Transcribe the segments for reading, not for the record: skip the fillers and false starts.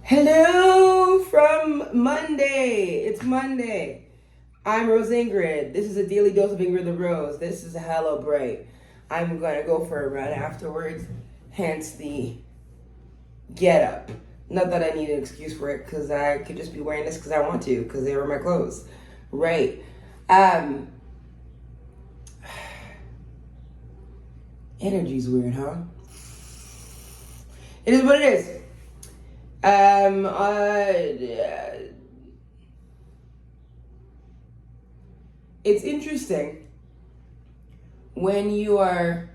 Hello from Monday. It's Monday. I'm Rose-Ingrid. This is a daily dose of Ingrid the Rose. This is a hello break. I'm going to go for a run afterwards, hence the get up. Not that I need an excuse for it, because I could just be wearing this because I want to, because they were my clothes. Right. Energy's weird, huh? It is what it is. It's interesting when you are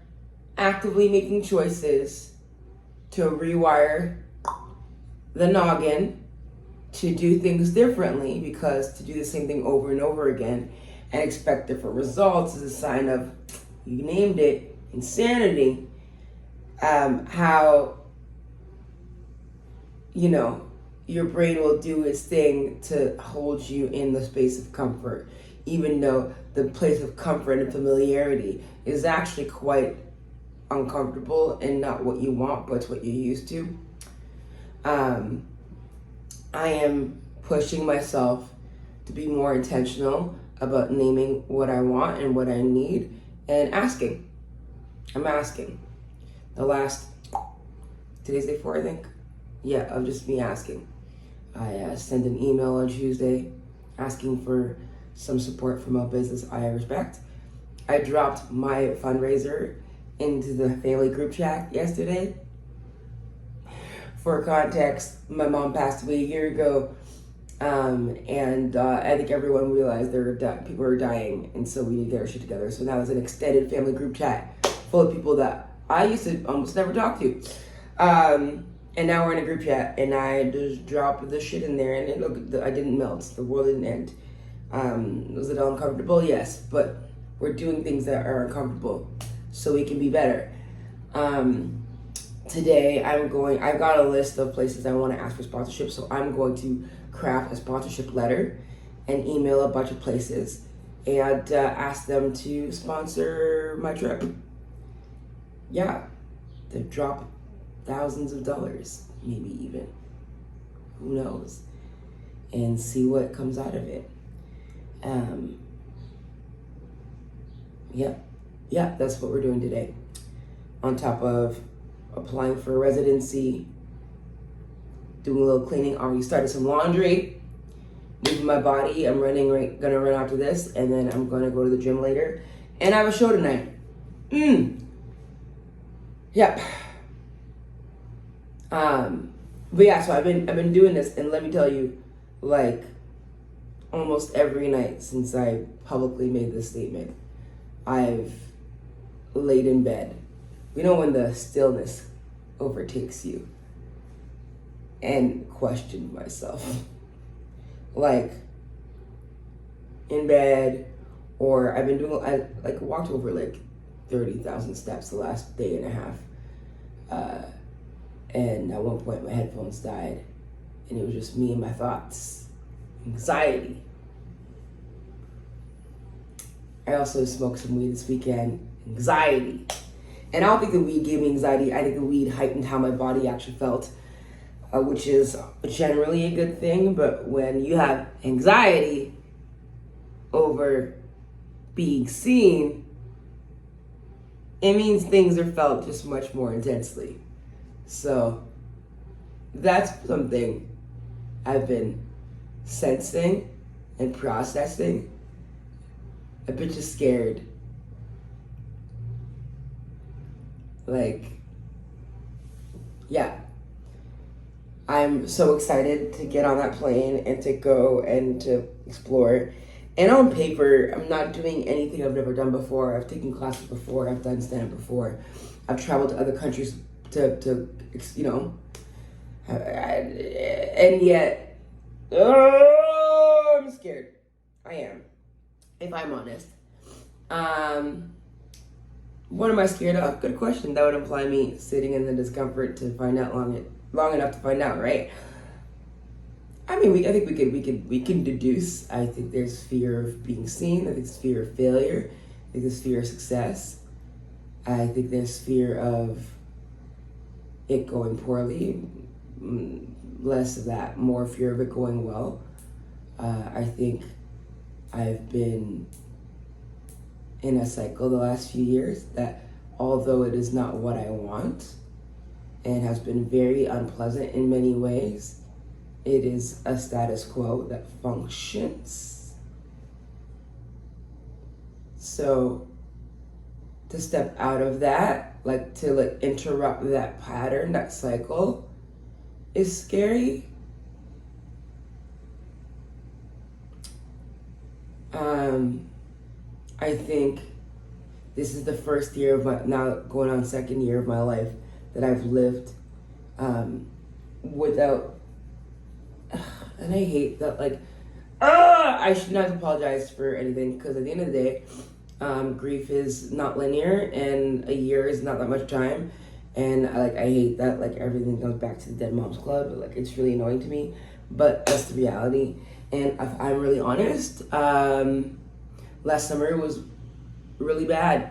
actively making choices to rewire the noggin to do things differently, because to do the same thing over and over again and expect different results is a sign of, you named it, insanity. How your brain will do its thing to hold you in the space of comfort, even though the place of comfort and familiarity is actually quite uncomfortable and not what you want, but it's what you're used to. I am pushing myself to be more intentional about naming what I want and what I need and asking. I'm asking. Today's day 4, I think. Yeah, of just me asking. I sent an email on Tuesday asking for some support from a business I respect. I dropped my fundraiser into the family group chat yesterday. For context, my mom passed away a year ago, and I think everyone realized people were dying, and so we need to get our shit together. So now there's an extended family group chat full of people that I used to almost never talk to. And now we're in a group chat, and I just dropped the shit in there, and I didn't melt. The world didn't end. Was it uncomfortable? Yes, but we're doing things that are uncomfortable so we can be better. Today I've got a list of places I want to ask for sponsorship, so I'm going to craft a sponsorship letter and email a bunch of places and ask them to sponsor my trip. Yeah, to drop thousands of dollars, maybe even, who knows, and see what comes out of it. Yeah, that's what we're doing today. On top of applying for a residency, doing a little cleaning, already started some laundry, moving my body. I'm gonna run after this, and then I'm gonna go to the gym later, and I have a show tonight. Yep. But yeah, so I've been doing this, and let me tell you, like, almost every night since I publicly made this statement, I've laid in bed. You know, when the stillness overtakes you, and questioned myself. Like, in bed, or I walked over like 30,000 steps the last day and a half. And at one point my headphones died, and it was just me and my thoughts. Anxiety. I also smoked some weed this weekend. Anxiety. And I don't think the weed gave me anxiety. I think the weed heightened how my body actually felt, which is generally a good thing. But when you have anxiety over being seen, it means things are felt just much more intensely. So that's something I've been sensing and processing. A bit just scared. I'm so excited to get on that plane and to go and to explore. And on paper, I'm not doing anything I've never done before. I've taken classes before. I've done stand-up before. I've traveled to other countries and yet, I'm scared. I am, if I'm honest. What am I scared of? Good question. That would imply me sitting in the discomfort to find out long enough to find out, right? I mean, I think we can deduce. I think there's fear of being seen. I think there's fear of failure. I think there's fear of success. I think there's fear of it going poorly. less of that, more fear of it going well. I think I've been in a cycle the last few years that, although it is not what I want and has been very unpleasant in many ways, it is a status quo that functions. So to step out of that, to interrupt that pattern, that cycle, is scary. I think this is the first year of my, now going on second year of my life, that I've lived without, and I hate that, I should not apologize for anything, because at the end of the day, grief is not linear, and a year is not that much time, and I hate that everything comes back to the Dead Moms Club. It's really annoying to me, but that's the reality. And if I'm really honest, last summer was really bad.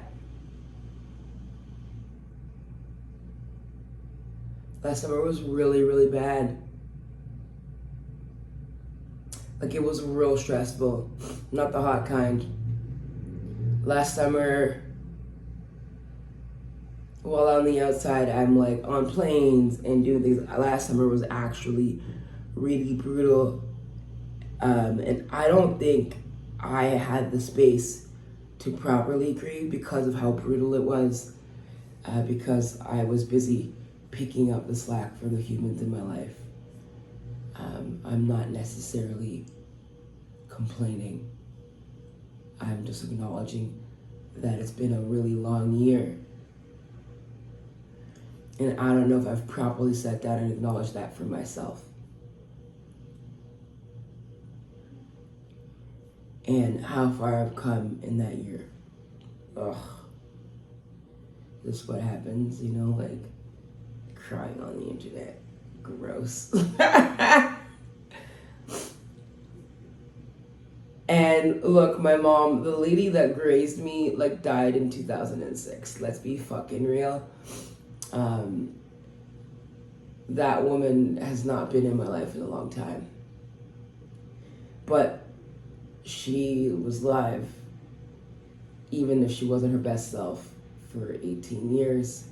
Last summer was really, really bad. It was real stressful, not the hot kind. Last summer, while on the outside, I'm on planes and doing things. Last summer was actually really brutal. And I don't think I had the space to properly grieve because of how brutal it was, because I was busy picking up the slack for the humans in my life. I'm not necessarily complaining. I'm just acknowledging that it's been a really long year. And I don't know if I've properly sat down and acknowledged that for myself. And how far I've come in that year. Ugh. This is what happens, crying on the internet. Gross. And look, my mom, the lady that raised me, died in 2006. Let's be fucking real. That woman has not been in my life in a long time. But she was alive, even if she wasn't her best self, for 18 years.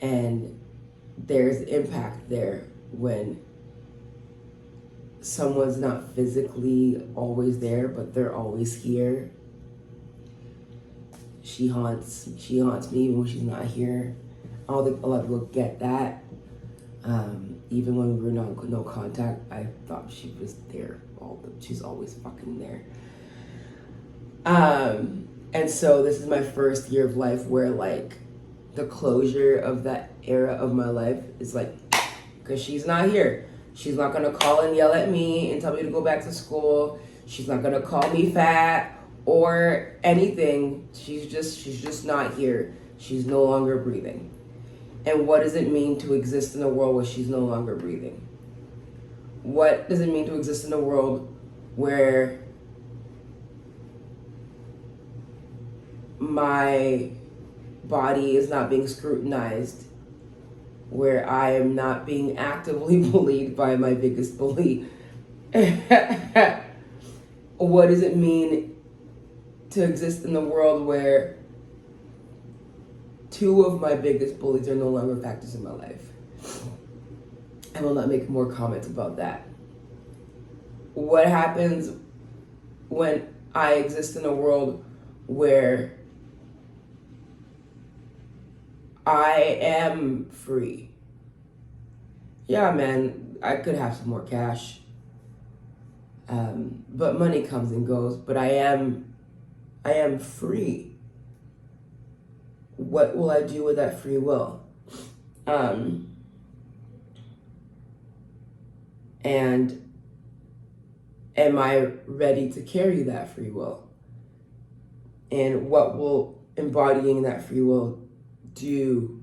And there's impact there when someone's not physically always there, but they're always here. She haunts me even when she's not here. I don't think a lot of people get that. Even when we were no contact, I thought she was there. She's always fucking there. And so this is my first year of life where the closure of that era of my life is because she's not here. She's not gonna call and yell at me and tell me to go back to school. She's not gonna call me fat or anything. She's just not here. She's no longer breathing. And what does it mean to exist in a world where she's no longer breathing? What does it mean to exist in a world where my body is not being scrutinized, where I am not being actively bullied by my biggest bully? What does it mean to exist in a world where two of my biggest bullies are no longer factors in my life? I will not make more comments about that. What happens when I exist in a world where I am free? Yeah, man, I could have some more cash. But money comes and goes, but I am free. What will I do with that free will? And am I ready to carry that free will? And what will embodying that free will do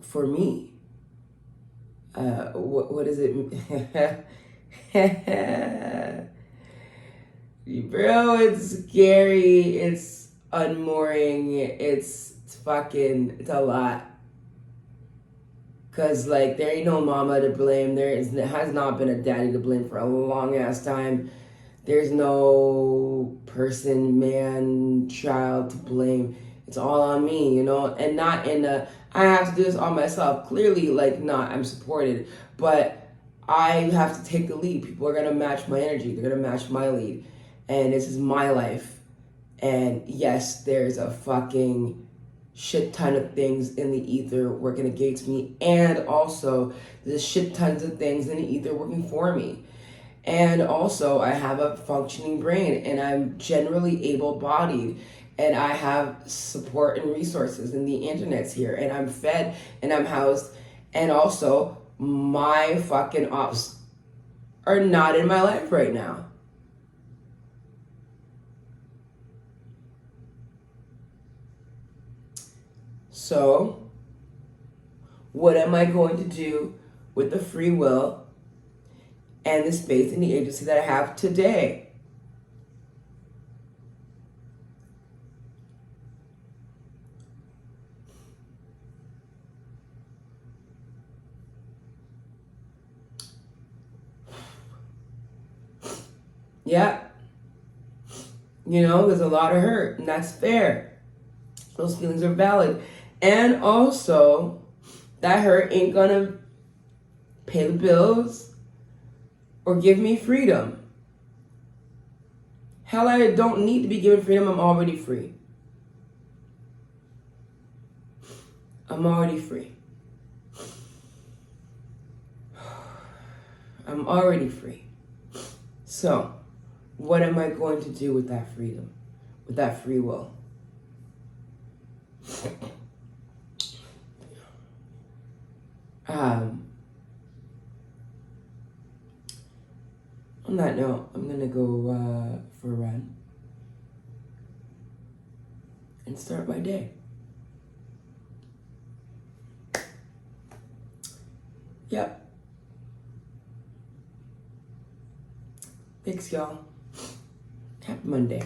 for me? What is it? Bro, it's scary. It's unmooring, it's a lot. Cause like there ain't no mama to blame. There has not been a daddy to blame for a long ass time. There's no person, man, child to blame. It's all on me, you know, and not in a I have to do this all myself. Clearly, like not I'm supported, but I have to take the lead. People are gonna match my energy. They're gonna match my lead, and this is my life. And yes, there's a fucking shit ton of things in the ether working against me, and also there's shit tons of things in the ether working for me. And also I have a functioning brain, and I'm generally able-bodied, and I have support and resources, and the internet's here, and I'm fed and I'm housed, and also my fucking ops are not in my life right now. So, what am I going to do with the free will and the space and the agency that I have today? Yeah, you know, there's a lot of hurt, and that's fair. Those feelings are valid. And also, that hurt ain't gonna pay the bills or give me freedom. Hell, I don't need to be given freedom. I'm already free. I'm already free. I'm already free. So, what am I going to do with that freedom? With that free will? On that note, I'm gonna go for a run and start my day. Yep. Thanks, y'all. Happy Monday.